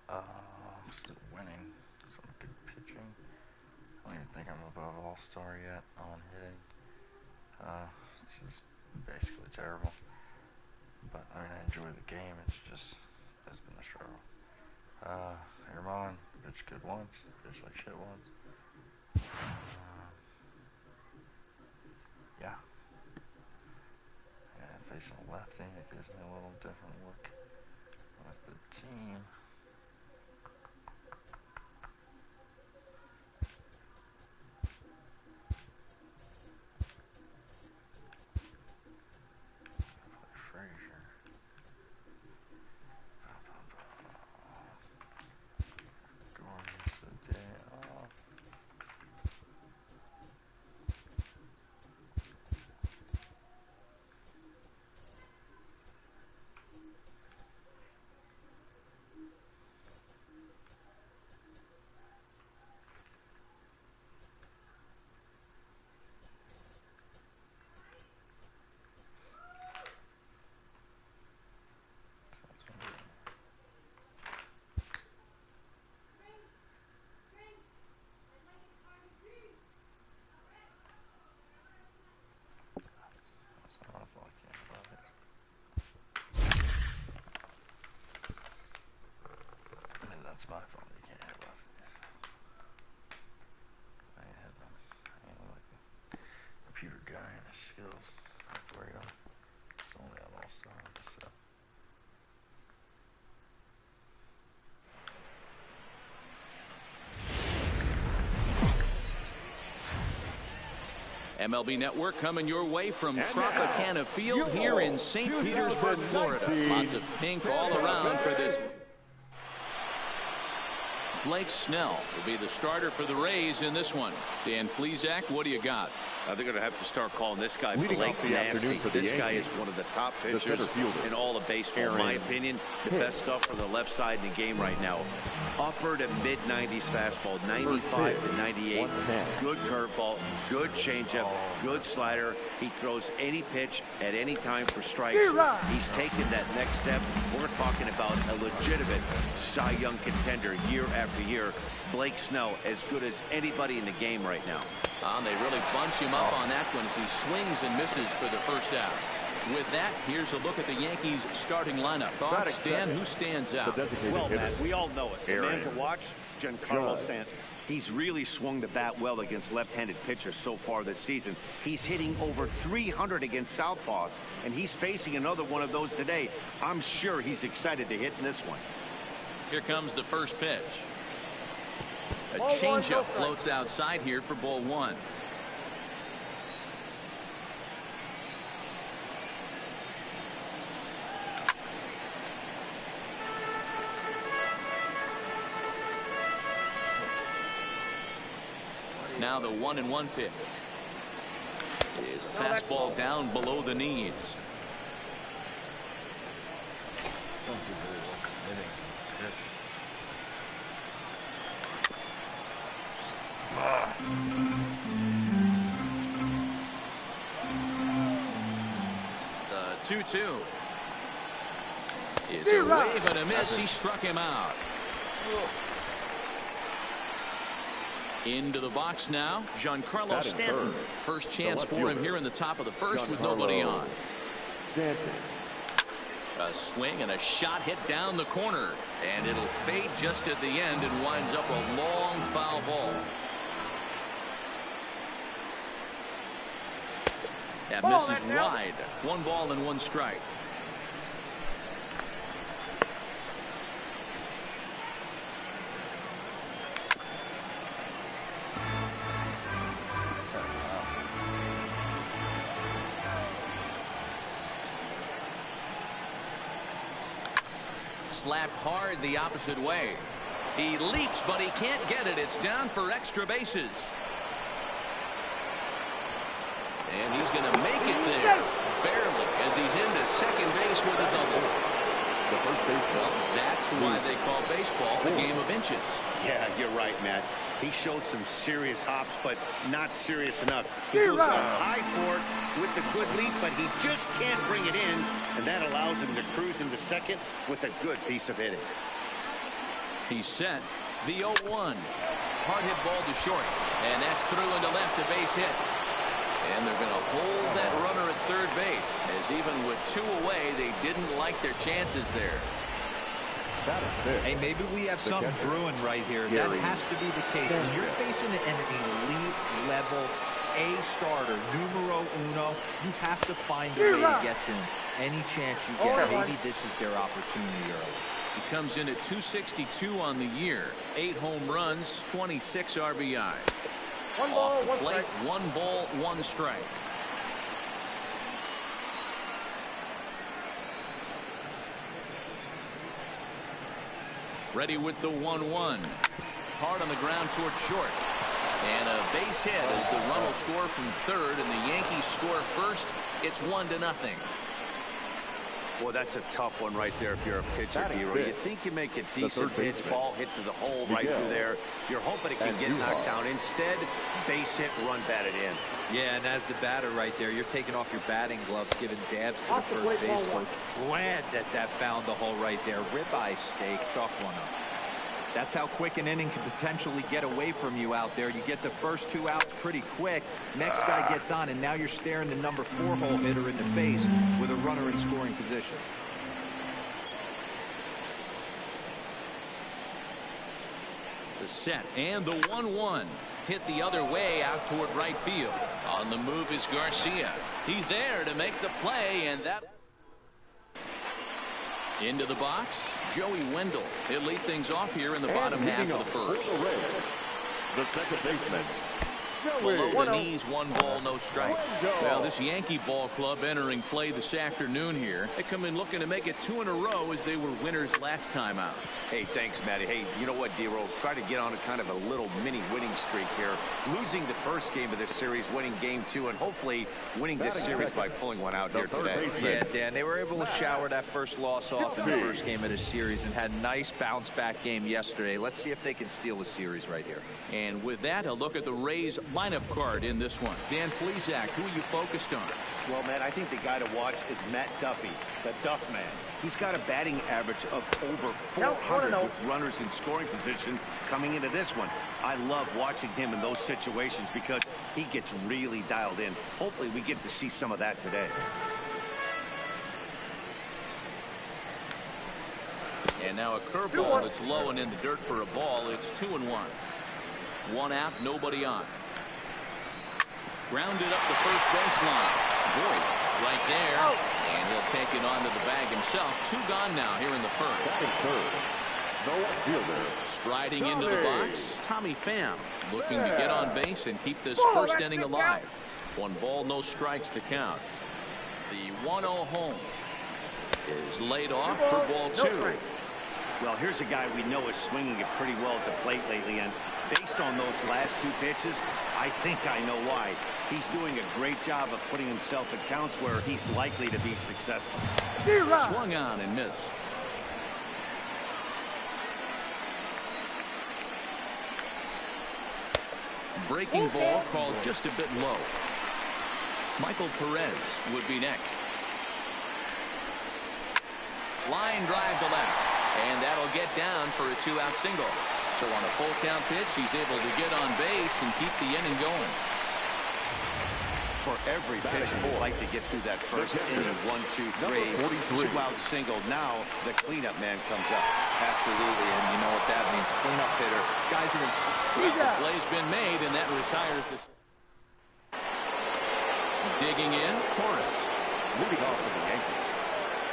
I'm still winning. Some good pitching. I don't even think I'm above All-Star yet on hitting. It's just basically terrible. But I mean, I enjoy the game. It's been a struggle. Herman pitched good once, pitched like shit once. Yeah. Facing a lefty, it gives me a little different look with the team. That's my fault. You can't hit lefties. I ain't hitting them. I ain't like a computer guy and his skills. That's where you go. It's only on All-Star. So. MLB Network coming your way from Tropicana Field here in St. Petersburg, Florida. Lots of pink all around for this. Blake Snell will be the starter for the Rays in this one. Dan Plesac, what do you got? They're going to have to start calling this guy Blake Nasty. This guy is one of the top pitchers in all of baseball. In my opinion, the best stuff for the left side in the game right now. Upper to mid-90s fastball, 95 to 98. Good curveball, good changeup, good slider. He throws any pitch at any time for strikes. He's taken that next step. We're talking about a legitimate Cy Young contender year after year. Blake Snell, as good as anybody in the game right now. They really bunch him up on that one as he swings and misses for the first out. With that, here's a look at the Yankees starting lineup. Thoughts, Dan, who stands out? Well, Matt, we all know it. The man to watch, Giancarlo Stanton. He's really swung the bat well against left-handed pitchers so far this season. He's hitting over 300 against southpaws, and he's facing another one of those today. I'm sure he's excited to hit in this one. Here comes the first pitch. A changeup floats outside here for ball one. Now the 1-1 pitch is a fastball down below the knees. The 2-2 is a wave and a miss. He struck him out. Into the box now, Giancarlo Stanton. First chance for him here in the top of the first with nobody on. A swing and a shot hit down the corner, and it'll fade just at the end and winds up a long foul ball. That misses wide. 1 ball and 1 strike. Slapped hard the opposite way. He leaps, but he can't get it. It's down for extra bases. And he's going to make it there, barely, as he's into second base with a double. The first baseball. That's why they call baseball a game of inches. Yeah, you're right, Matt. He showed some serious hops, but not serious enough. He goes up high for it with a good leap, but he just can't bring it in, and that allows him to cruise into second with a good piece of hitting. He's set. The 0-1. Hard hit ball to short. And that's through into left, a base hit. And they're going to hold that runner at third base, as even with 2 away, they didn't like their chances there. Hey, maybe we have something brewing right here. That has to be the case. When you're facing an elite level A starter, numero uno, you have to find a way to get to him. Any chance you get, maybe this is their opportunity early. He comes in at 262 on the year. 8 home runs, 26 RBI. Off the plate, 1 ball, 1 strike. Ready with the 1-1. Hard on the ground toward short. And a base hit as the run will score from third, and the Yankees score first. It's 1-0. Well, that's a tough one right there if you're a pitcher, hero. You think you make a decent pitch, ball hit to the hole right through there. You're hoping it can get knocked down. Instead, base hit, run batted in. Yeah, and as the batter right there, you're taking off your batting gloves, giving dabs to the first base coach. Glad that found the hole right there. Ribeye steak, chalk one up. That's how quick an inning can potentially get away from you out there. You get the first 2 outs pretty quick. Next guy gets on, and now you're staring the number 4 hole hitter in the face with a runner in scoring position. The set and the 1-1. Hit the other way out toward right field. On the move is Garcia. He's there to make the play, and that into the box. Joey Wendell. He'll lead things off here in the bottom half of the first. The second baseman. Below the knees, 1 ball, no strikes. Well, this Yankee ball club entering play this afternoon here. They come in looking to make it 2 in a row as they were winners last time out. Hey, thanks, Matty. Hey, you know what, D-Roll? Try to get on a kind of a little mini winning streak here. Losing the first game of this series, winning game 2, and hopefully winning this series by pulling one out here today. Yeah, Dan, they were able to shower that first loss off in the first game of the series and had a nice bounce back game yesterday. Let's see if they can steal the series right here. And with that, a look at the Rays lineup card in this one. Dan Plesac, who are you focused on? Well, man, I think the guy to watch is Matt Duffy, the Duff Man. He's got a batting average of over 400 with runners in scoring position coming into this one. I love watching him in those situations because he gets really dialed in. Hopefully we get to see some of that today. And now a curveball that's low and in the dirt for a ball. It's 2-1. 1 out, nobody on. Grounded up the first baseline. Boyd right there. And he'll take it onto the bag himself. 2 gone now here in the first. No fielder. Striding into the box, Tommy Pham looking to get on base and keep this first inning alive. 1 ball, no strikes to count. The 1-0 home is laid off for ball 2. Well, here's a guy we know is swinging it pretty well at the plate lately, and based on those last 2 pitches, I think I know why. He's doing a great job of putting himself in counts where he's likely to be successful. Swung on and missed. Breaking ball called just a bit low. Michael Perez would be next. Line drive to left. And that'll get down for a 2-out single. So on a full count pitch, he's able to get on base and keep the inning going. For every pitcher would like to get through that first inning, 1, 2, 3, 2-out single. Now the cleanup man comes up. Absolutely, and you know what that means. Cleanup hitter. Guys are in. Well, the play's been made, and that retires this. Digging in, Torres. Leading off for the Yankees.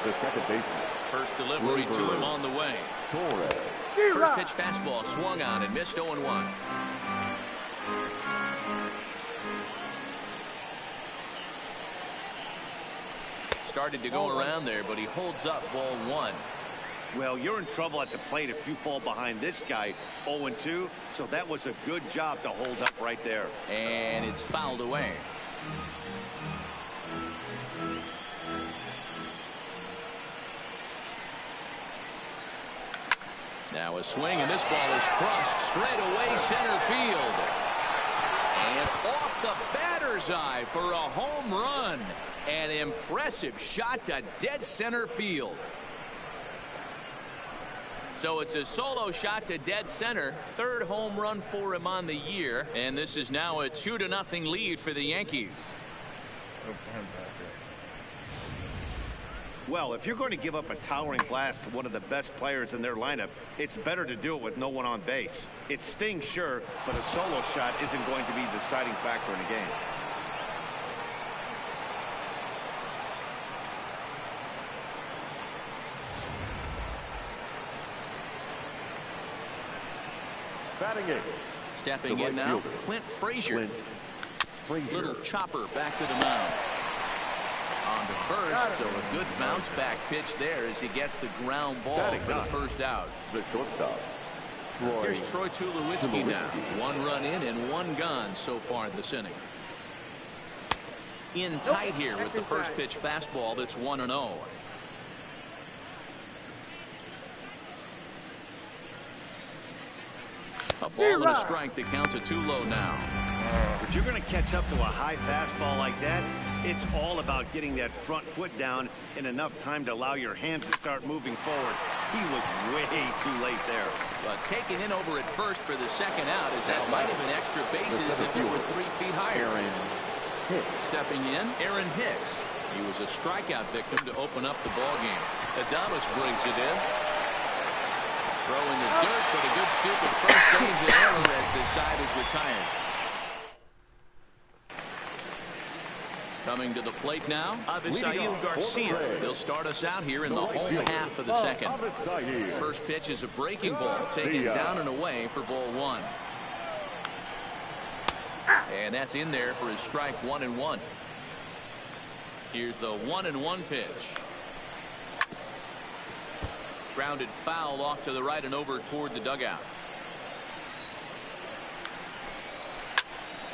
The second baseman. First delivery to him on the way. Torres. First pitch fastball swung on and missed 0-1. Started to go around there, but he holds up ball 1. Well, you're in trouble at the plate if you fall behind this guy 0-2. So that was a good job to hold up right there. And it's fouled away. Now a swing, and this ball is crushed straight away center field. And off the batter's eye for a home run. An impressive shot to dead center field. So it's a solo shot to dead center. Third home run for him on the year. And this is now a 2-0 lead for the Yankees. Well, if you're going to give up a towering blast to one of the best players in their lineup, it's better to do it with no one on base. It stings, sure, but a solo shot isn't going to be the deciding factor in a game. Batting it. Stepping in now, Clint Frazier. Little chopper back to the mound. On to first, so a good bounce back pitch there as he gets the ground ball for the first out. The shortstop. Here's Troy Tulowitzki now. 1 run in and 1 gone so far this inning. In tight here with the first pitch fastball that's 1-0. A ball and a strike. The count to Tulo now. If you're going to catch up to a high fastball like that, it's all about getting that front foot down in enough time to allow your hands to start moving forward. He was way too late there. But taken in over at first for the second out, as that might have been extra bases if it were 3 feet higher. Stepping in, Aaron Hicks. He was a strikeout victim to open up the ball game. Adames brings it in. Throw in the dirt, but a good scoop at first saves the error as the side is retired. Coming to the plate now, Avisail Garcia. He'll start us out here in the home half of the second. First pitch is a breaking ball taken down and away for ball 1. And that's in there for his strike 1-1. Here's the 1-1 pitch. Grounded foul off to the right and over toward the dugout.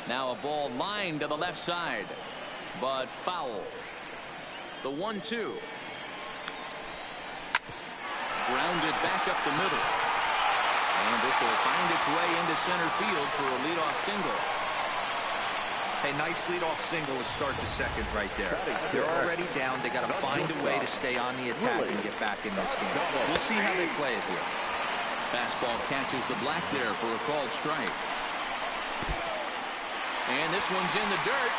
Now a ball lined to the left side, but foul. The 1-2. Grounded back up the middle. And this will find its way into center field for a leadoff single. Hey, nice leadoff single to start the second right there. They're already down. They got to find a way to stay on the attack and get back in this game. We'll see how they play it here. Fastball catches the black there for a called strike. And this one's in the dirt.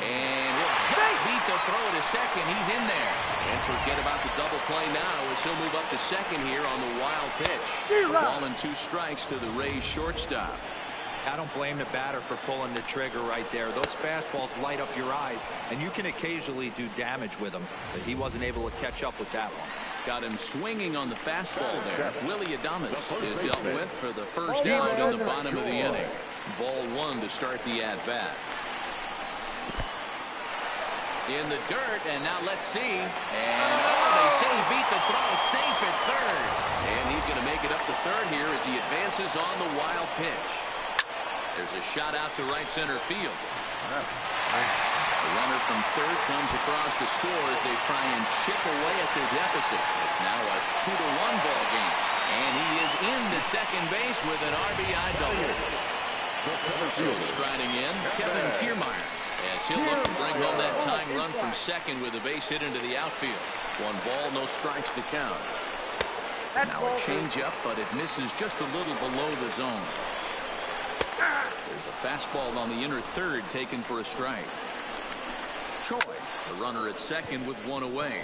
And he'll just beat the throw to second. He's in there. And forget about the double play now as he'll move up to second here on the wild pitch. Ball and 2 strikes to the Rays shortstop. I don't blame the batter for pulling the trigger right there. Those fastballs light up your eyes, and you can occasionally do damage with them. But he wasn't able to catch up with that one. Got him swinging on the fastball there. Willie Adames is dealt with for the first out in the bottom of the inning. Ball 1 to start the at-bat. In the dirt, and now let's see. And they say he beat the throw, safe at third. And he's going to make it up to third here as he advances on the wild pitch. There's a shot out to right center field. The runner from third comes across to score as they try and chip away at their deficit. It's now a 2-1 ball game. And he is into second base with an RBI double. So striding in, Kevin Kiermaier, as he'll look to bring home that tying run from second with a base hit into the outfield. 1 ball, no strikes to count. Now a changeup, but it misses just a little below the zone. There's a fastball on the inner third taken for a strike. Choi, the runner at second with 1 away.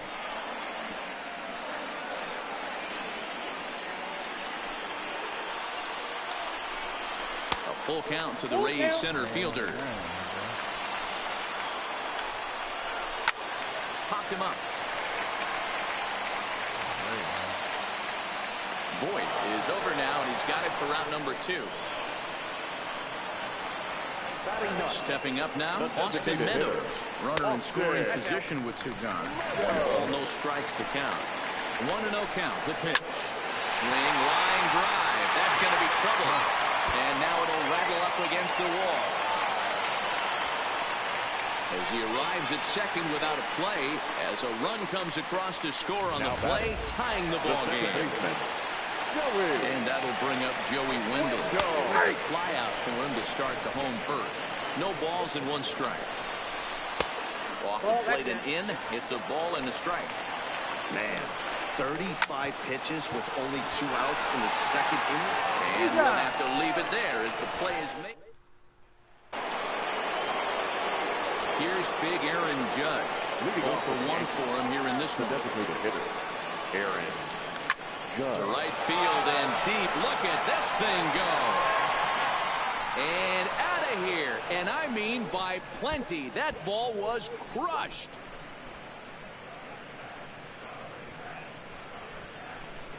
A full count to the Rays center fielder. Popped him up. Boyd is over now, and he's got it for round number 2. Stepping up now, Austin Meadows. Runner in scoring position with 2 gone. 1 ball, no strikes to count. 1-0 count. The pitch. Swing, line drive. That's going to be trouble. And now it'll rattle up against the wall. As he arrives at second without a play, as a run comes across to score on the play, tying the ball game. And that'll bring up Joey Wendell. A fly out for him to start the home first. No balls and 1 strike. Off the plate and in. It's a ball and a strike. Man, 35 pitches with only 2 outs in the second inning. And we'll have to leave it there as the play is made. Here's big Aaron Judge. 0 for 1 for him here in this one. Designated hitter, Aaron Judge. To right field and deep. Look at this thing go. And out of here. And I mean by plenty. That ball was crushed.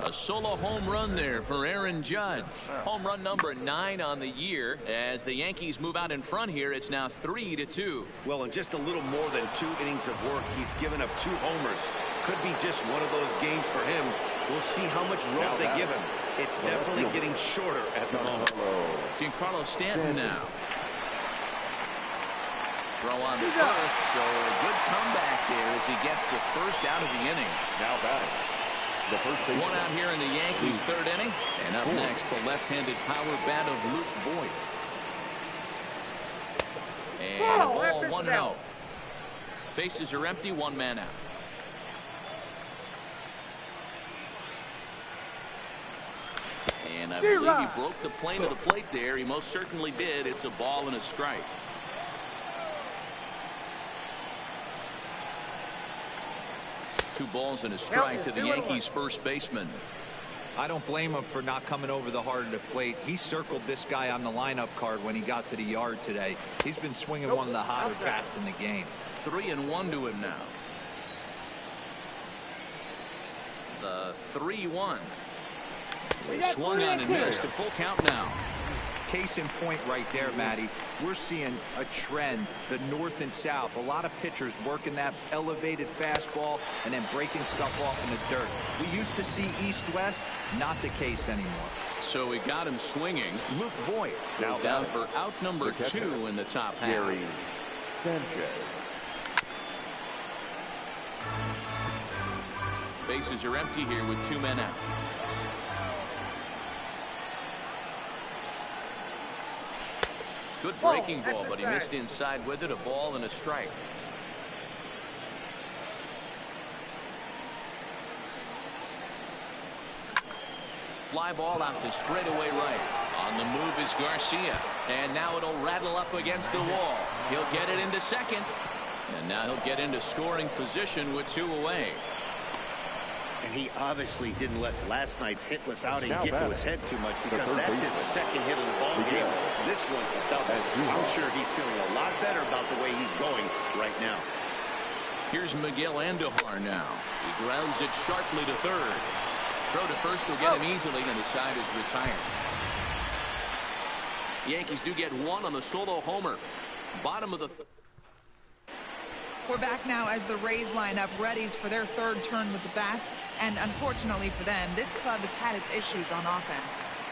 A solo home run there for Aaron Judge. Home run number 9 on the year. As the Yankees move out in front here, it's now 3-2. Well, in just a little more than 2 innings of work, he's given up 2 homers. Could be just one of those games for him. We'll see how much rope they give him. It's definitely getting shorter at the moment. Giancarlo Stanton now. Throw on the first, so a good comeback there as he gets the first out of the inning. Now batting. The first baseman. One out here in the Yankees' 3rd inning. And up next, the left-handed power bat of Luke Voigt. And a ball 1-0. Bases are empty, 1 man out. And I believe he broke the plane of the plate there. He most certainly did. It's a ball and a strike. Two balls and a strike to the Yankees' first baseman. I don't blame him for not coming over the heart of the plate. He circled this guy on the lineup card when he got to the yard today. He's been swinging one of the hotter bats in the game. 3-1 to him now. The 3-1. He swung on and missed. A full count now. Case in point right there, Matty. We're seeing a trend, the north and south. A lot of pitchers working that elevated fastball and then breaking stuff off in the dirt. We used to see east-west, not the case anymore. So we got him swinging. Luke Voigt goes down for out number 2 in the top half. Gary Sanchez. Bases are empty here with 2 men out. Good breaking ball, but he missed inside with it. A ball and a strike. Fly ball out to straightaway right. On the move is Garcia. And now it'll rattle up against the wall. He'll get it into second. And now he'll get into scoring position with 2 away. And he obviously didn't let last night's hitless outing get to his head too much, because that's his 2nd hit of the ball game. This one, double. I'm sure he's feeling a lot better about the way he's going right now. Here's Miguel Andujar now. He grounds it sharply to third. Throw to first will get him easily, and the side is retired. Yankees do get 1 on the solo homer. Bottom of the We're back now as the Rays line up readies for their 3rd turn with the bats. And unfortunately for them, this club has had its issues on offense.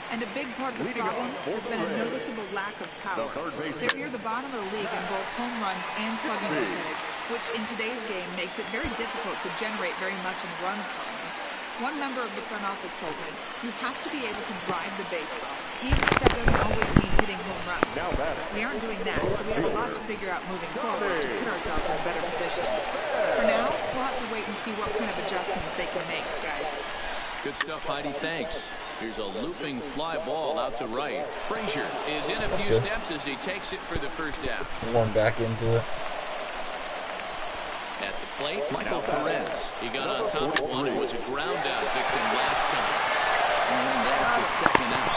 And a big part of the problem has been a noticeable lack of power. They're near the bottom of the league in both home runs and slugging percentage, which in today's game makes it very difficult to generate very much in run column. One member of the front office told me, you have to be able to drive the baseball, even if that doesn't always mean hitting home runs. We aren't doing that, so we have a lot to figure out moving forward to put ourselves in a better position. For now, we'll have to wait and see what kind of adjustments they can make, guys. Good stuff, Heidi. Thanks. Here's a looping fly ball out to right. Frazier is in a few steps as he takes it for the first down. One back into it. At the plate, Michael Perez. He got on top of one. It was a ground out victim last time. And that's the 2nd out.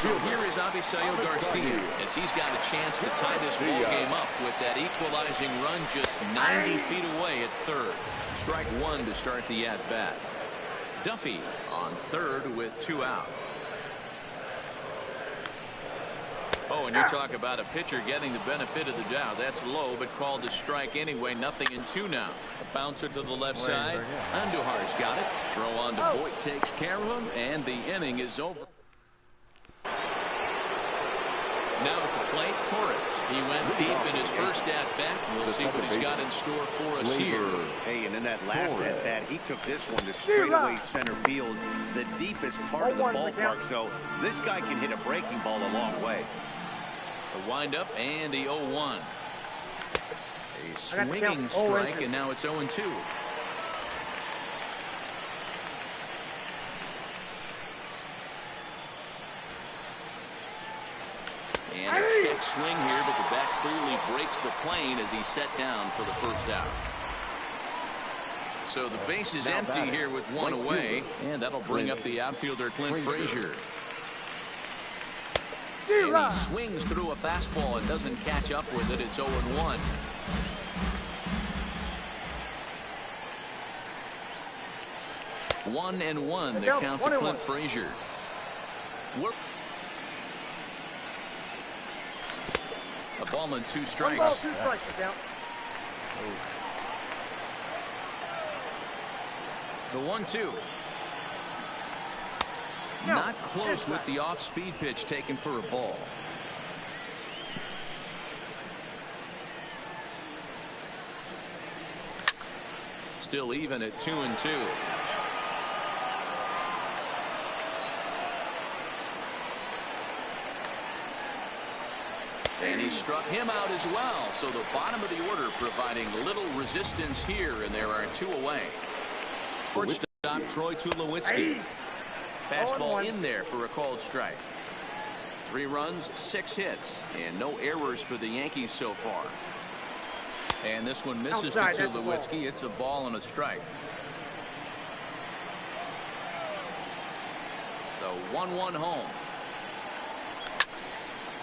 So here is Avisail Garcia as he's got a chance to tie this ball game up with that equalizing run just 90 feet away at third. Strike 1 to start the at-bat. Duffy on third with 2 out. Oh, and you talk about a pitcher getting the benefit of the doubt. That's low, but called a strike anyway. 0-2 now. A bouncer to the left side. Andujar's got it. Throw on to Voigt takes care of him, and the inning is over. Now at the plate, Torres. He went deep in his first at-bat. We'll see what he's got in store for us here. Hey, and in that last at-bat, he took this one to straightaway center field, the deepest part of the ballpark. So this guy can hit a breaking ball a long way. The windup and the 0-1. A swinging strike, and now it's 0-2. And a check swing here, but the bat clearly breaks the plane as he's set down for the first out. So the base is empty here with one away, and that'll bring up the outfielder Clint Frazier. And he swings through a fastball and doesn't catch up with it. It's 0-1. One and one. The count to Clint Frazier. A ball and 2 strikes. 1 ball, 2 strikes. The 1-2. Not close with the off-speed pitch taken for a ball. Still even at 2-2. And he struck him out as well. So the bottom of the order providing little resistance here, and there are 2 away. Shortstop Troy Tulowitzki. Fastball in there for a called strike. 3 runs, 6 hits, and no errors for the Yankees so far. And this one misses to Tulowitzki. It's a ball and a strike. The 1-1 home.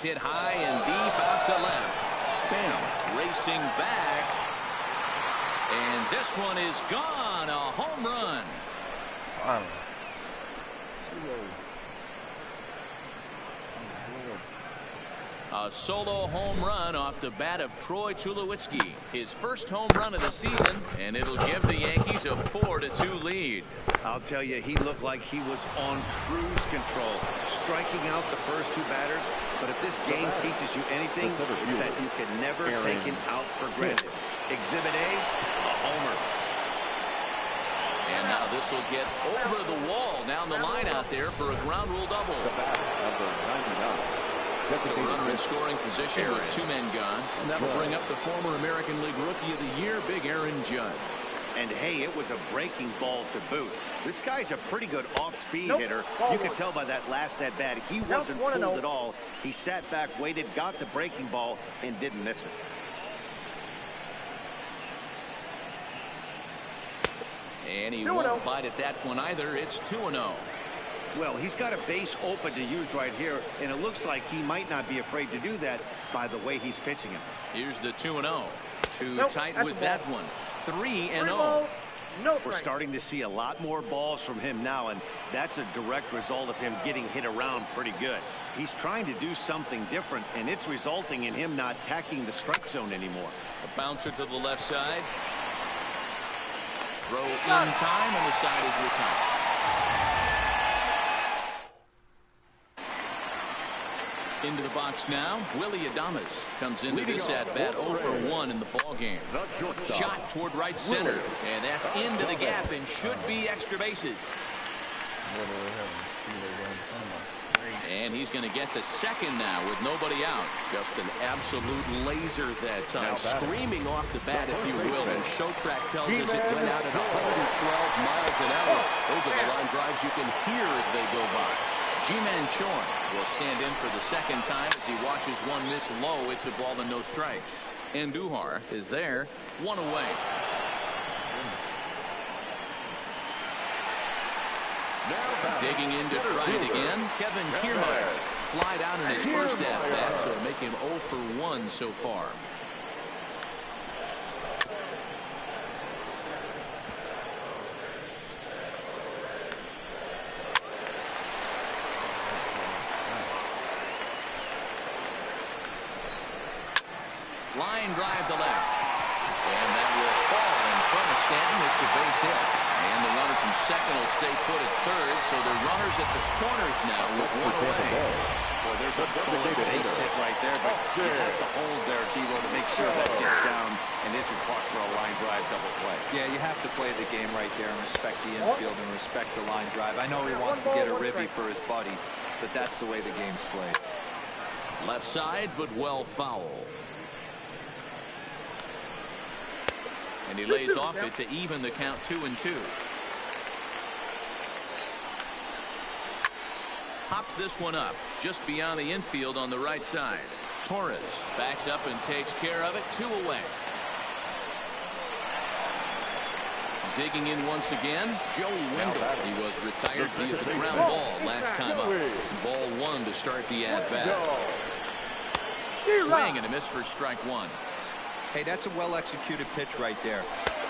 Hit high and deep out to left. Pham racing back. And this one is gone. A home run. Wow. A solo home run off the bat of Troy Tulowitzki. His first home run of the season, and it'll give the Yankees a 4-2 lead. I'll tell you, he looked like he was on cruise control, striking out the first 2 batters. But if this game teaches you anything, it's that you can never take him out for granted. Exhibit A, a homer. And now this will get over the wall down the line out there for a ground rule double. The runner in scoring position with 2 men gone. And that will bring up the former American League Rookie of the Year, Big Aaron Judge. And hey, it was a breaking ball to boot. This guy's a pretty good off-speed hitter. You can tell by that last at bat, he wasn't fooled at all. He sat back, waited, got the breaking ball, and didn't miss it. And he won't bite at that one either. It's 2-0. Well, he's got a base open to use right here, and it looks like he might not be afraid to do that by the way he's pitching him. Here's the 2-0. Too tight with that one. 3-0. We're starting to see a lot more balls from him now, and that's a direct result of him getting hit around pretty good. He's trying to do something different, and it's resulting in him not attacking the strike zone anymore. A bouncer to the left side. Throw in time, and the side is retired. Into the box now, Willie Adames comes into this at-bat 0 for 1 in the ballgame. Shot toward right center, and that's into the gap and should be extra bases. And he's going to get to second now with nobody out. Just an absolute laser that time, screaming off the bat, if you will, and Showtrack tells us it went out at 112 miles an hour. Those are the line drives you can hear as they go by. G-Man Chorn will stand in for the second time as he watches one miss low. It's a ball and no strikes. And Duhar is there, 1 away. Digging in to try it again, Kevin Kiermaier. Flied out in his first at-bat, so make him 0 for 1 so far. Line drive to left. And that will fall in front of Stanton. It's a base hit. And the runner from second will stay put at third. So the runners at the corners now with 1 away. Well, there's a double base hit right there, but you have to hold there, D-Row, to make sure that gets down and isn't caught for a line drive double play. Yeah, you have to play the game right there and respect the infield and respect the line drive. I know he wants to get a ribby for his buddy, but that's the way the game's played. Left side, but well foul. And he lays off it to even the count 2-2. Hops this one up just beyond the infield on the right side. Torres backs up and takes care of it. 2 away. Digging in once again, Joey Wendell. He was retired via the ground ball last time up. Ball 1 to start the at-bat. Swing and a miss for strike 1. Hey, that's a well-executed pitch right there.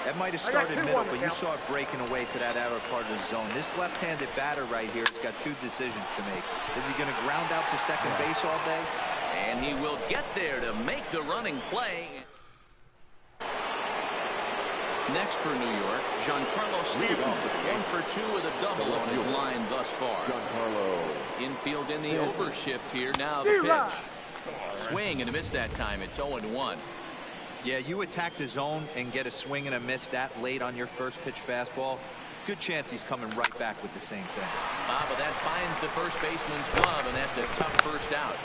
That might have started middle, but you saw it breaking away to that outer part of the zone. This left-handed batter right here has got 2 decisions to make. Is he going to ground out to second base all day? And he will get there to make the running play. Next for New York, Giancarlo Stanton, 1 for 2 with a double on his line thus far. Infield in the overshift here. Now the pitch. Swing and a miss that time. It's 0-1. Yeah, you attack the zone and get a swing and a miss that late on your first pitch fastball. Good chance he's coming right back with the same thing. But that finds the first baseman's glove, and that's a tough first out.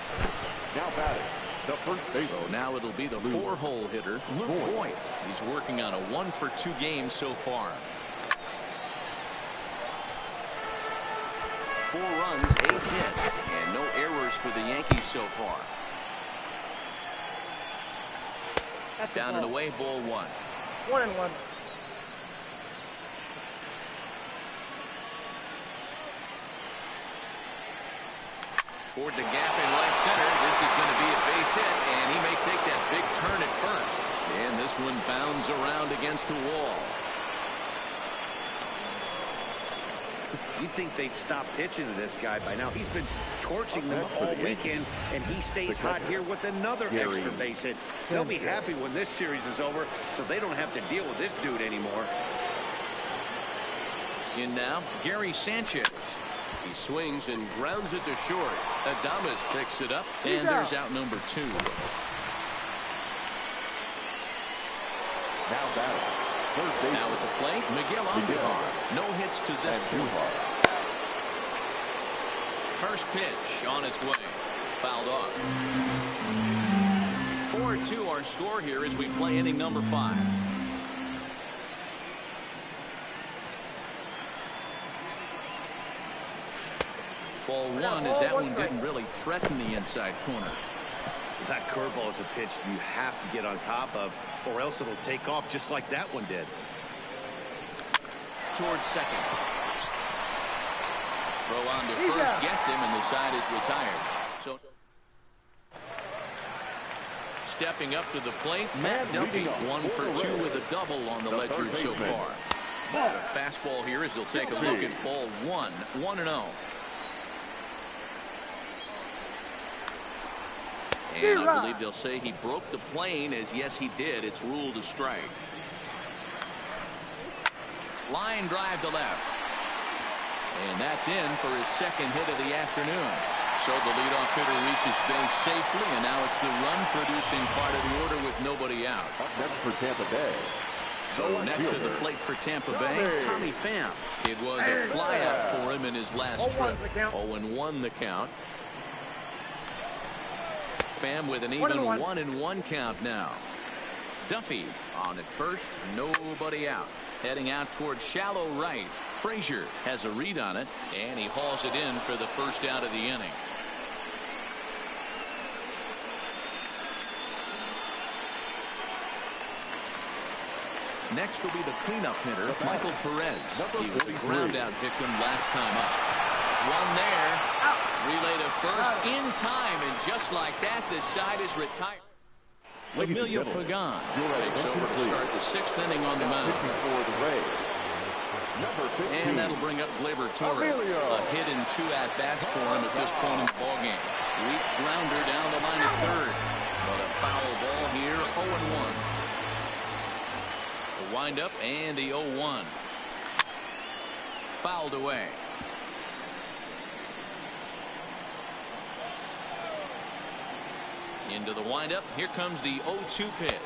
Now batting. The first base. So now it'll be the 4-hole hitter, Luke Voigt. He's working on a 1 for 2 game so far. 4 runs, 8 hits, and no errors for the Yankees so far. Down and away, ball 1. 1-1. Toward the gap in right center. This is going to be a base hit, and he may take that big turn at first. And this one bounds around against the wall. You'd think they'd stop pitching to this guy by now. He's been torching them all weekend, and he stays hot here with another extra base hit. They'll be happy when this series is over, so they don't have to deal with this dude anymore. In now, Gary Sanchez. He swings and grounds it to short. Adames picks it up, and there's out number 2. Now batting. First base. Now at the plate, Miguel Andujar. No hits to this point. First pitch on its way. Fouled off. 4-2 our score here as we play inning number 5. Ball 1 as that one didn't really threaten the inside corner. That curveball is a pitch you have to get on top of, or else it'll take off just like that one did. Towards second. Throw on to first gets him, and the side is retired. So stepping up to the plate, Matt Duffy, 1 for 2 with a double on the ledger so far. A fastball here as they'll take a look at ball 1, 1-0. And I believe they'll say he broke the plane, as yes he did. It's ruled a strike. Line drive to left. And that's in for his second hit of the afternoon. So the leadoff hitter reaches base safely, and now it's the run-producing part of the order with nobody out. Up next for Tampa Bay. So next to the plate for Tampa Bay, Tommy Pham. It was a flyout for him in his last trip. 0-1 the count. Pham with an even 1-1 count now. Duffy on at first, nobody out. Heading out towards shallow right. Frazier has a read on it, and he hauls it in for the first out of the inning. Next will be the cleanup hitter, Michael Perez. He was a ground out victim last time up. One there. Relay to first in time, and just like that, this side is retired. Emilio Pagan takes over to start the 6th inning on the mound. And that'll bring up Gleyber Torres. A hit in 2 at-bats for him at this point in the ballgame. Weak grounder down the line at third. But a foul ball here, 0-1. The windup and the 0-1. Fouled away. Into the windup. Here comes the 0-2 pitch.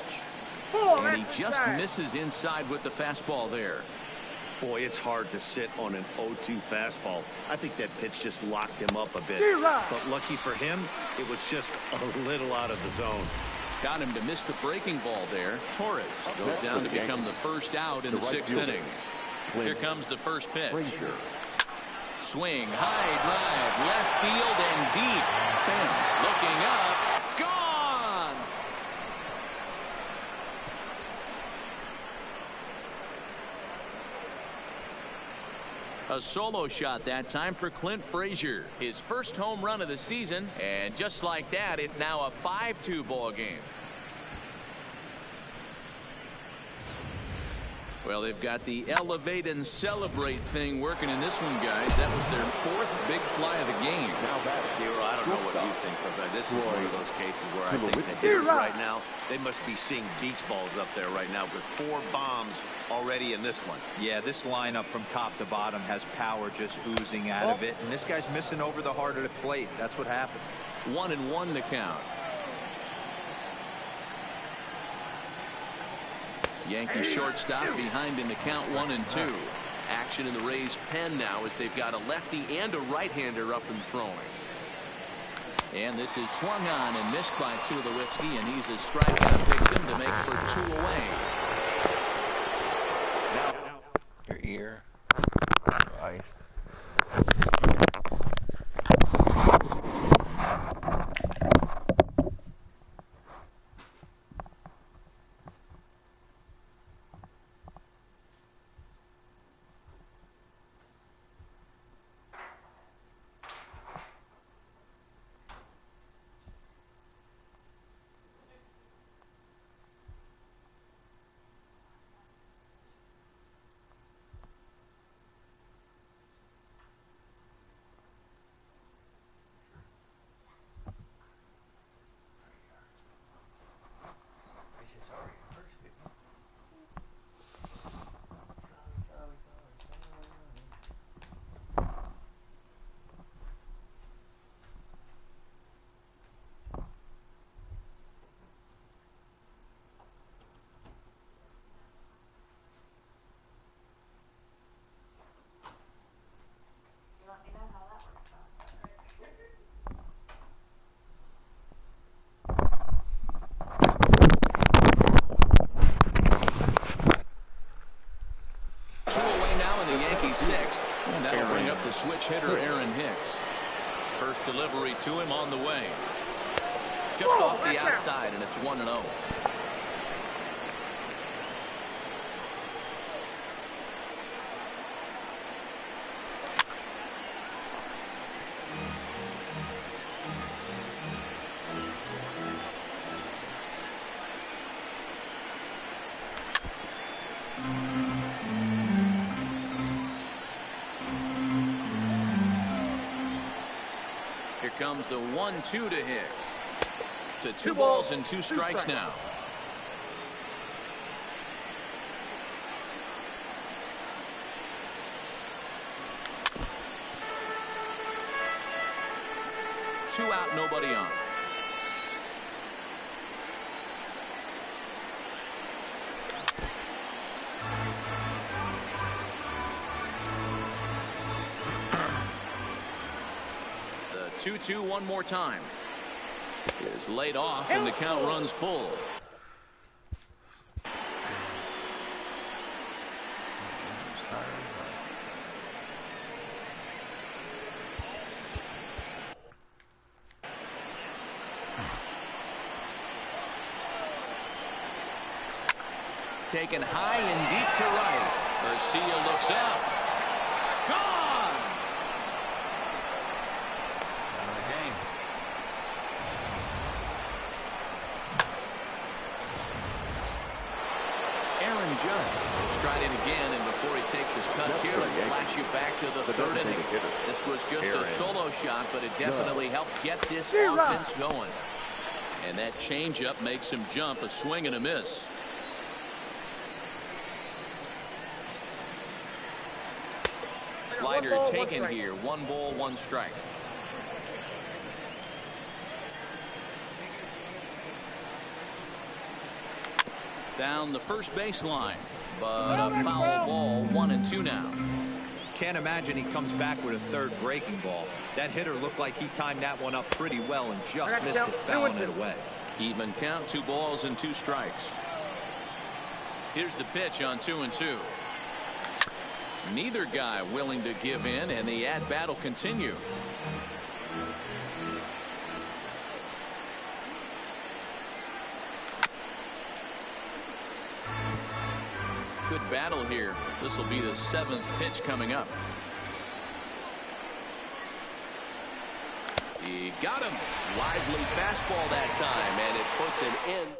And he just misses inside with the fastball there. Boy, it's hard to sit on an 0-2 fastball. I think that pitch just locked him up a bit. But lucky for him, it was just a little out of the zone. Got him to miss the breaking ball there. Torres goes down to become the first out in the sixth inning. Here comes the first pitch. Swing, high drive, left field and deep. Sam looking up, gone. A solo shot that time for Clint Frazier. His first home run of the season, and just like that, it's now a 5-2 ball game. Well, they've got the elevate and celebrate thing working in this one, guys. That was their fourth big fly of the game. Now back, Hero, I don't know what you think, but this is one of those cases where I think the hitters right now, they must be seeing beach balls up there right now with 4 bombs already in this one. Yeah, this lineup from top to bottom has power just oozing out of it, and this guy's missing over the heart of the plate. That's what happens. 1-1 the count. Yankees shortstop behind in the count 1-2. Action in the Rays pen now as they've got a lefty and a right-hander up and throwing. And this is swung on and missed by Tulowitzki, and he's a strikeout victim to make for 2 away. Your ear. Ice. Switch hitter Aaron Hicks. First delivery to him on the way. Just off the outside, and it's 1-0. Here comes the 1-2 to Hicks. To 2 balls and 2 strikes now. Two out, nobody on. The 2-2 one more time. Is laid off and the count runs full. Taken high and deep to right. Garcia looks up. Gone. Out of the game. Aaron Judge will stride in again, and before he takes his cuts here, let's flash you back to the third inning. This was just a solo shot, but it definitely helped get this offense going. And that changeup makes him jump, a swing and a miss. Slider taken here. 1 ball, 1 strike. Down the first baseline, but a foul ball. 1-2 now. Can't imagine he comes back with a third breaking ball. That hitter looked like he timed that one up pretty well and just missed it, fouling it away. Even count, 2 balls and 2 strikes. Here's the pitch on 2-2. Neither guy willing to give in, and the at-bat will continue. Good battle here. This will be the 7th pitch coming up. He got him. Lively fastball that time, and it puts an end.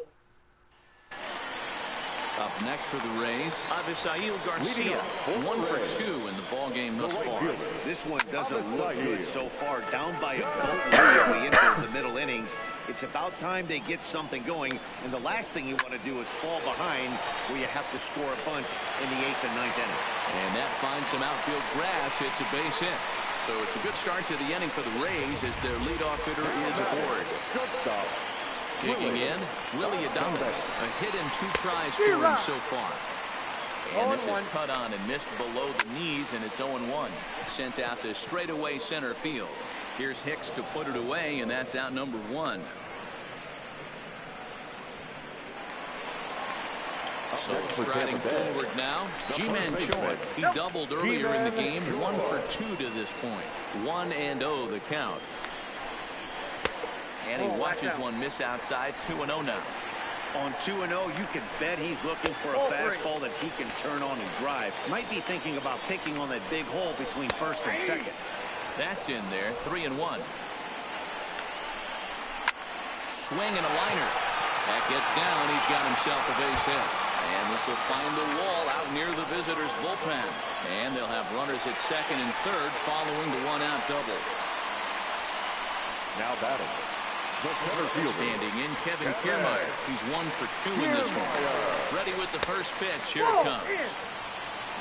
Up next for the Rays, Avisail Garcia, 1 for 2 in the ball game thus far. This one doesn't look good so far. Down by a goal as we enter the middle innings. It's about time they get something going, and the last thing you want to do is fall behind where you have to score a bunch in the 8th and 9th inning. And that finds some outfield grass. It's a base hit. So it's a good start to the inning for the Rays as their leadoff hitter is aboard. Shortstop. Digging in, Willie Adames. A hit in 2 tries for him so far. And this is cut on and missed below the knees, and it's 0-1. Sent out to straightaway center field. Here's Hicks to put it away, and that's out number 1. So striding forward now, Ji-Man Choi. He doubled earlier in the game, 1 for 2 to this point. 1-0 the count. And he watches one miss outside. 2-0 now. On 2-0, you can bet he's looking for a fastball that he can turn on and drive. Might be thinking about picking on that big hole between first and second. That's in there. 3-1. Swing and a liner. That gets down. He's got himself a base hit. And this will find the wall out near the visitors' bullpen. And they'll have runners at second and third following the 1-out double. Now batting. The center fielder. Standing in, Kevin Kiermaier. He's 1 for 2 in this one. Ready with the first pitch. Here it comes.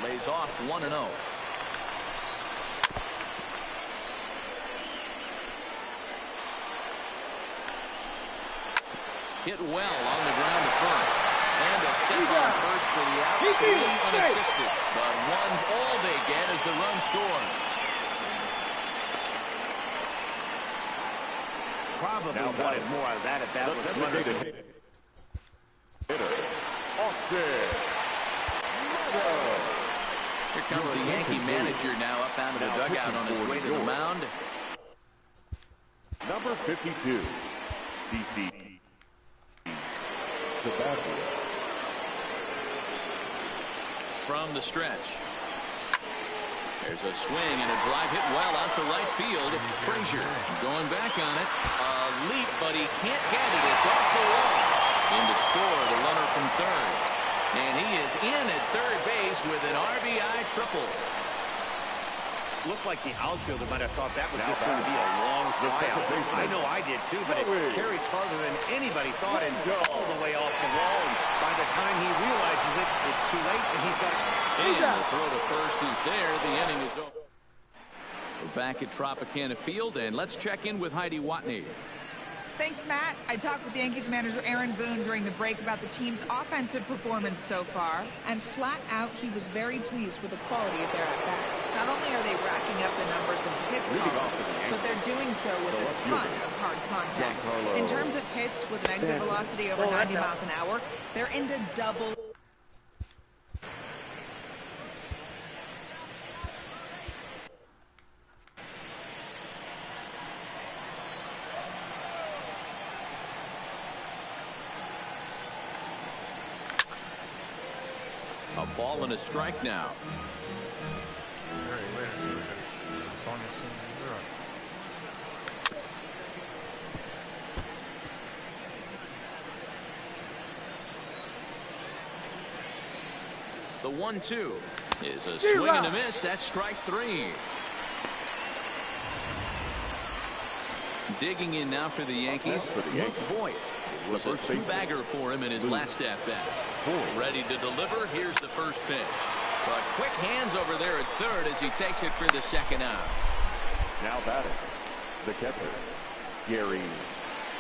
Lays off 1-0. Hit well on the ground to first. And a step on first for the out. Unassisted. But one's all they get as the run scores. Probably wanted more out of that if that was runners. Here comes the Yankee manager now up out of the dugout on his way to the mound. Number 52, CC Sabathia. From the stretch. There's a swing and a drive hit well out to right field. Frazier going back on it. A leap, but he can't get it. It's off the wall. In to score the runner from third. And he is in at third base with an RBI triple. Looked like the outfielder might have thought that was just going to be a long fly out. I know I did too, but it carries farther than anybody thought and all the way off the wall. And by the time he realizes it, it's too late and he's got it. And the throw to first is there. The inning is over. We're back at Tropicana Field, and let's check in with Heidi Watney. Thanks, Matt. I talked with the Yankees manager Aaron Boone during the break about the team's offensive performance so far, and flat out he was very pleased with the quality of their at-bats. Not only are they racking up the numbers of hits called, but they're doing so with a ton of hard contact. In terms of hits with an exit velocity over 90 miles an hour, they're into double. A ball and a strike now. The 1-2 is a swing and a miss. That's strike 3. Digging in now for the Yankees. Luke Voigt. It was a 2-bagger for him in his last at-bat. Ready to deliver. Here's the first pitch. But quick hands over there at third as he takes it for the second out. Now batting, the catcher, Gary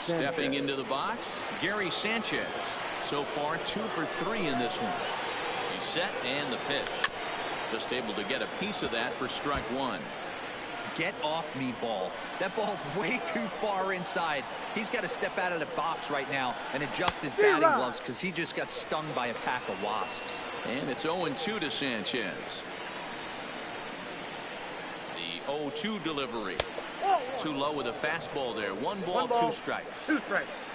Sanchez. Stepping into the box, Gary Sanchez. So far 2 for 3 in this one. He's set and the pitch. Just able to get a piece of that for strike 1. Get off me, ball. That ball's way too far inside. He's got to step out of the box right now and adjust his batting gloves because he just got stung by a pack of wasps. And it's 0-2 to Sanchez. The 0-2 delivery. Too low with a fastball there. 1 ball, 2 strikes.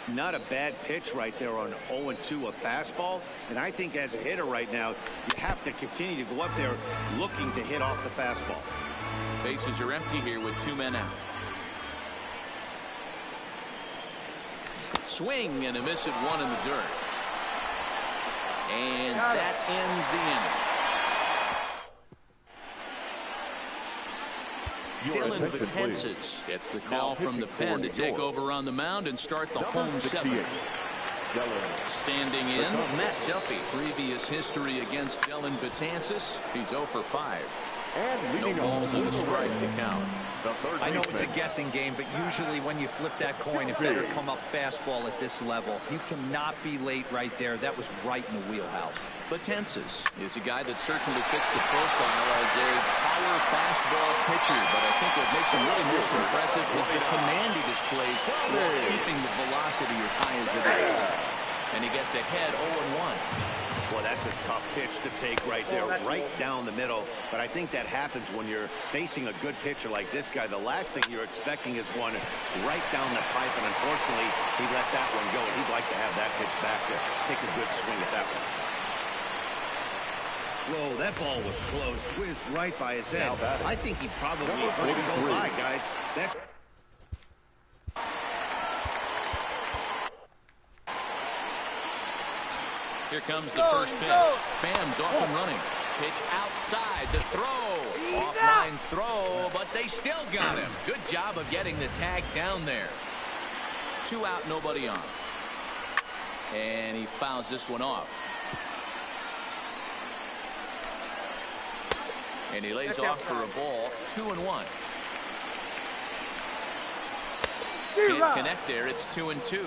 Not a bad pitch right there on 0-2, a fastball. And I think as a hitter right now, you have to continue to go up there looking to hit off the fastball. Bases are empty here with 2 men out. Swing and a miss at 1 in the dirt. And that ends the inning. Dylan Betances gets the call from the pen to take over on the mound and start the home 7th. Standing in, Matt Duffy. Previous history against Dylan Betances. He's 0 for 5. No balls and a strike to count. I know it's a guessing game, but usually when you flip that coin, it better come up fastball at this level. You cannot be late right there. That was right in the wheelhouse. Betances is a guy that certainly fits the profile as a power fastball pitcher, but I think what makes him really most impressive is the command he displays while keeping the velocity as high as it is. And he gets ahead 0-1. Well, that's a tough pitch to take right there, right down the middle. But I think that happens when you're facing a good pitcher like this guy. The last thing you're expecting is one right down the pipe, and unfortunately, he let that one go, and he'd like to have that pitch back to take a good swing at that one. Whoa, that ball was close, whizzed right by his head. I think he probably let it go by, guys. That's Here comes the first pitch. Pham's off and running. Pitch outside. The throw. Offline throw, but they still got him. Good job of getting the tag down there. 2 out, nobody on. And he fouls this one off. And he lays off for a ball. 2-1. Can't connect there. It's 2-2.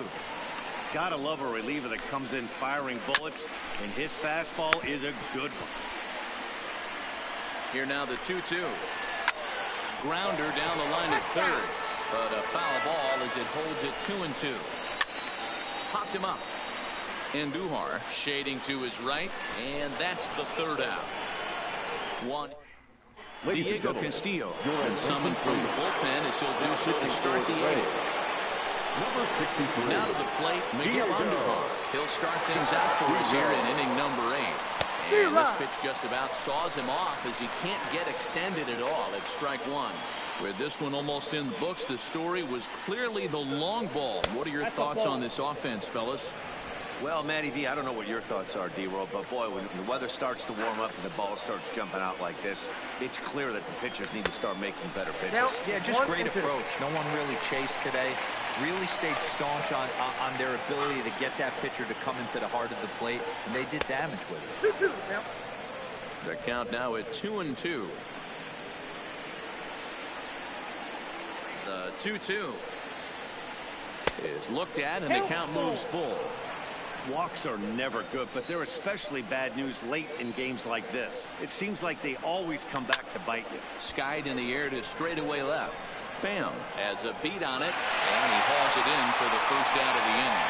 Gotta love a reliever that comes in firing bullets, and his fastball is a good one. Here now the 2-2. Grounder down the line at third, but a foul ball as it holds it 2-2. Popped him up. Andujar shading to his right, and that's the 3rd out. 1. Diego Castillo been summoned from the bullpen as he'll do so to start the 8th. Number 63. Now to the plate, Miguel Andujar. He'll start things out for us here in inning number 8. And this pitch just about saws him off as he can't get extended at all at strike 1. With this one almost in the books, the story was clearly the long ball. What are your thoughts on this offense, fellas? Well, Matty V, I don't know what your thoughts are, D-Roll, but boy, when the weather starts to warm up and the ball starts jumping out like this, it's clear that the pitchers need to start making better pitches. Yeah, just great approach. No one really chased today. Really stayed staunch on their ability to get that pitcher to come into the heart of the plate, and they did damage with it. The count now at 2-2. The 2-2 is looked at, and the count moves full. Walks are never good, but they're especially bad news late in games like this. It seems like they always come back to bite you. Skied in the air to straightaway left. Pham has a beat on it, and he hauls it in for the 1st out of the inning.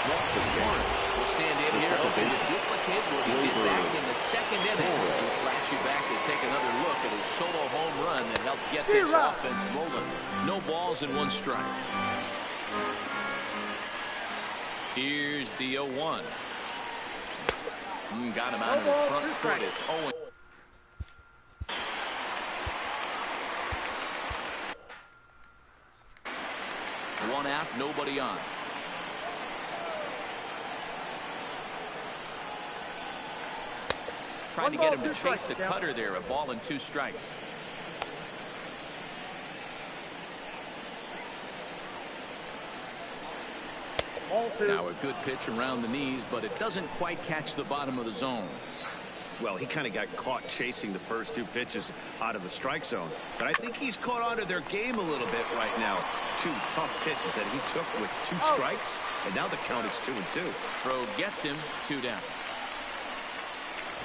Will stand in here hoping to duplicate what he did back in the 2nd inning. He'll flash you back to take another look at his solo home run that helped get this offense rolling. No balls and 1 strike. Here's the 0-1. Got him out of his front foot. It's 0-1. One out, nobody on. Trying to get him to chase the cutter there. A ball and 2 strikes. Now a good pitch around the knees, but it doesn't quite catch the bottom of the zone. Well, he kind of got caught chasing the first 2 pitches out of the strike zone. But I think he's caught onto their game a little bit right now. 2 tough pitches that he took with 2 strikes, and now the count is 2-2. Throw gets him, 2 down.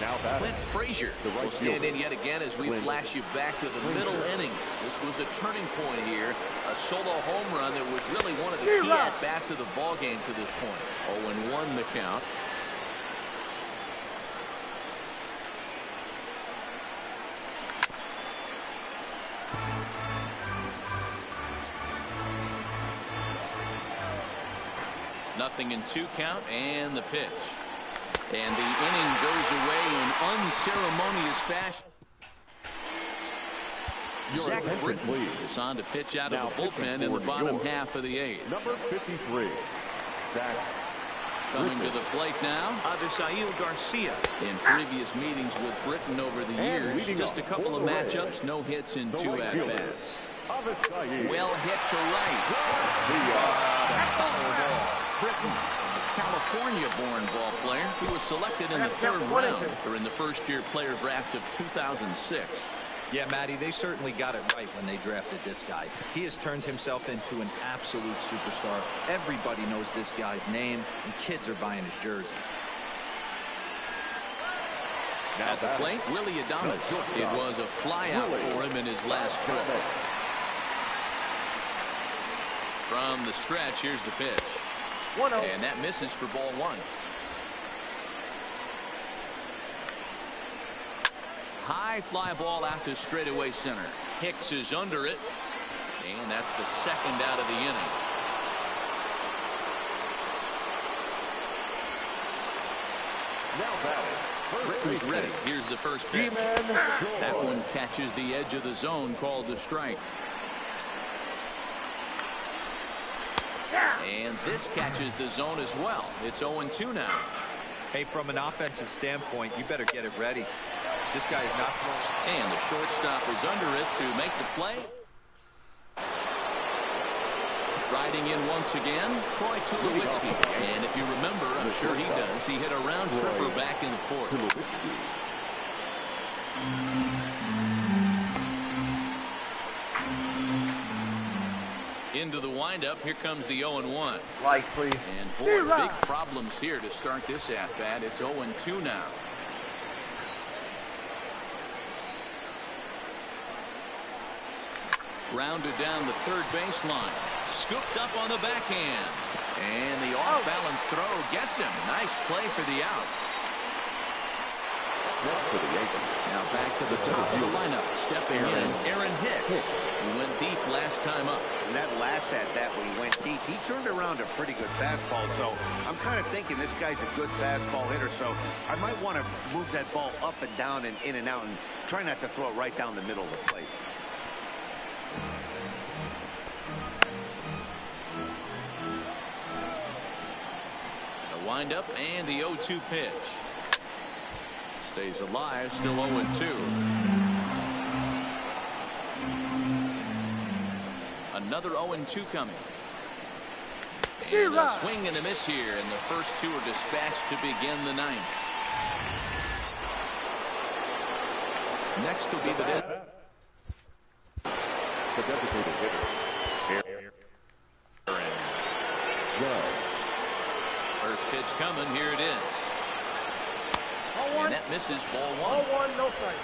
Now batting. Clint Frazier will stand in yet again as we flash you back to the middle innings. This was a turning point here. A solo home run that was really one of the key at-bats of the ball game to this point. 0-1 the count. Nothing in 2 count, and the pitch. And the inning goes away in unceremonious fashion. Zach Britton is on to pitch out of the bullpen in the bottom half of the 8th. Number 53, Zach Coming to the plate now, Avisail Garcia. In previous meetings with Britton over the years, just a couple of matchups, no hits in 2 at-bats. Well hit to right. A foul ball. Britton, California-born ball player. He was selected in the 3rd round during the first-year player draft of 2006. Yeah, Matty, they certainly got it right when they drafted this guy. He has turned himself into an absolute superstar. Everybody knows this guy's name, and kids are buying his jerseys. At the plate, Willie Adames. It was a flyout for him in his last trip. From the stretch, here's the pitch. And that misses for ball 1. High fly ball out to straightaway center. Hicks is under it. And that's the 2nd out of the inning. Now batting. Britton's ready. Here's the first pitch. That one catches the edge of the zone, called the strike. And this catches the zone as well. It's 0-2 now. Hey, from an offensive standpoint, you better get it ready. This guy is not throwing. And the shortstop is under it to make the play. Riding in once again, Troy Tulowitzki. And if you remember, I'm sure he does, he hit a round tripper back in the 4th. Into the windup. Here comes the 0-1. Like, please. And boy, big problems here to start this at-bat. It's 0-2 now. Grounded down the 3rd baseline. Scooped up on the backhand. And the off-balance throw gets him. Nice play for the out. For the Yankees. Now back to the top of the lineup. Stepping in, Aaron Hicks. He went deep last time up. And that last at-bat when he went deep, he turned around a pretty good fastball. So I'm kind of thinking this guy's a good fastball hitter. So I might want to move that ball up and down and in and out and try not to throw it right down the middle of the plate. The windup and the 0-2 pitch. Stays alive, still 0-2. Another 0-2 coming. And a swing and a miss here, and the first 2 are dispatched to begin the 9th. Next will be the designated hitter. First pitch coming, here it is. And that misses ball 1. 0-1, no strike.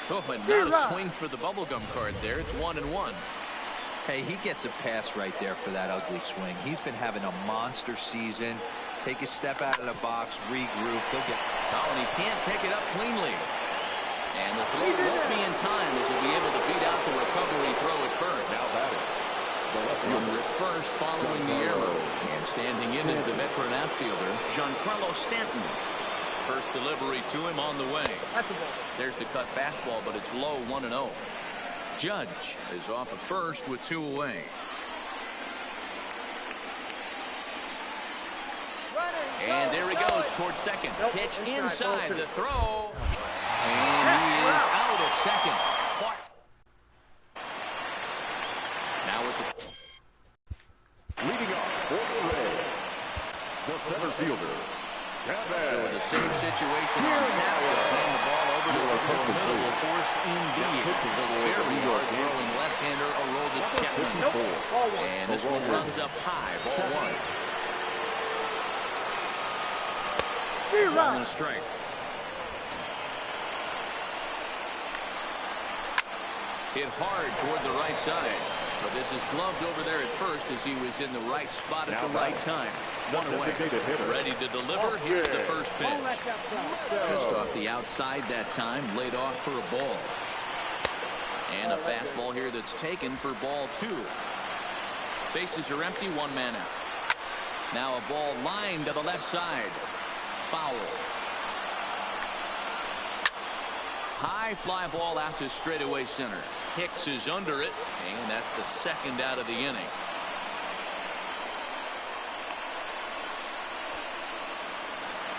Oh, and not a swing for the bubblegum card there. It's 1-1. Hey, he gets a pass right there for that ugly swing. He's been having a monster season. Take a step out of the box, regroup. He'll get. Oh, and he can't pick it up cleanly. And the throw won't be in time as he'll be able to beat out the recovery throw at first. Now batting. Runner at first following the error. And standing in is the veteran outfielder, Giancarlo Stanton. First delivery to him on the way. There's the cut fastball, but it's low, 1-0. Judge is off at first with 2 away. And there he goes towards second. Pitch inside the throw. And he is out at second. Now with the leading off for the Rays, the center fielder. So with the same situation on tap, playing the ball over to a formidable force indeed. Very hard throwing left-hander Aroldis Chapman. Chapman. And this one runs up high. Ball one. And a strike. Hit hard toward the right side. But this is gloved over there at first as he was in the right spot at the right time. One away. Ready to deliver. Here's the first pitch. Just off the outside that time. Laid off for a ball. And a fastball here that's taken for ball two. Bases are empty. One man out. Now a ball lined to the left side. Foul. High fly ball out to straightaway center. Hicks is under it, and that's the second out of the inning.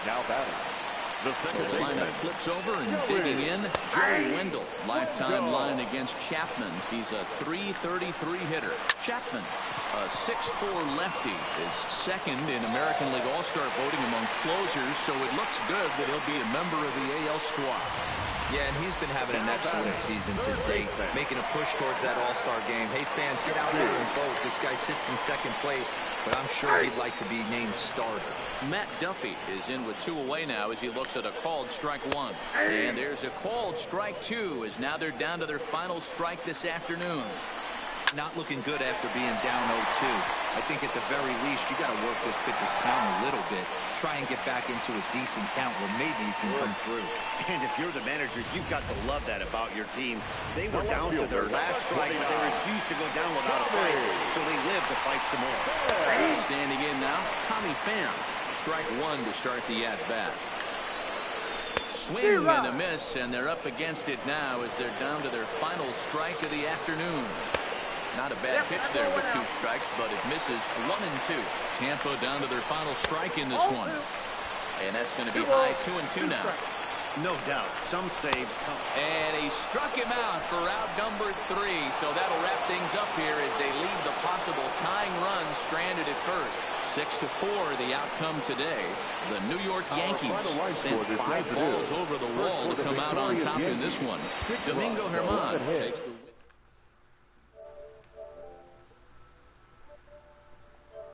Now batting. The lineup flips over and digging in, Joey Wendell. Lifetime line against Chapman. He's a .333 hitter. Chapman, a 6'4 lefty, is second in American League All-Star voting among closers, so it looks good that he'll be a member of the AL squad. Yeah, and he's been having an excellent season to date, making a push towards that All-Star game. Hey, fans, get out there and vote. This guy sits in second place, but I'm sure he'd like to be named starter. Matt Duffy is in with two away now as he looks at a called strike one. And there's a called strike two as now they're down to their final strike this afternoon. Not looking good after being down 0-2. I think at the very least you got to work this pitcher's count a little bit. Try and get back into a decent count where maybe you can come through. And if you're the manager, you've got to love that about your team. They were down to their last strike, but they refused to go down without a fight, so they live to fight some more. Standing in now, Tommy Pham. Strike one to start the at-bat. Swing and a miss, and they're up against it now as they're down to their final strike of the afternoon. Not a bad pitch there with two strikes, but it misses 1 and 2. Tampa down to their final strike in this one. And that's going to be high 2-2 now. No doubt. Some saves come. And he struck him out for out number 3. So that'll wrap things up here as they leave the possible tying run stranded at first. 6-4 the outcome today. The New York Yankees sent 5 balls over the wall to come out on top in this one. Domingo Germán takes the win.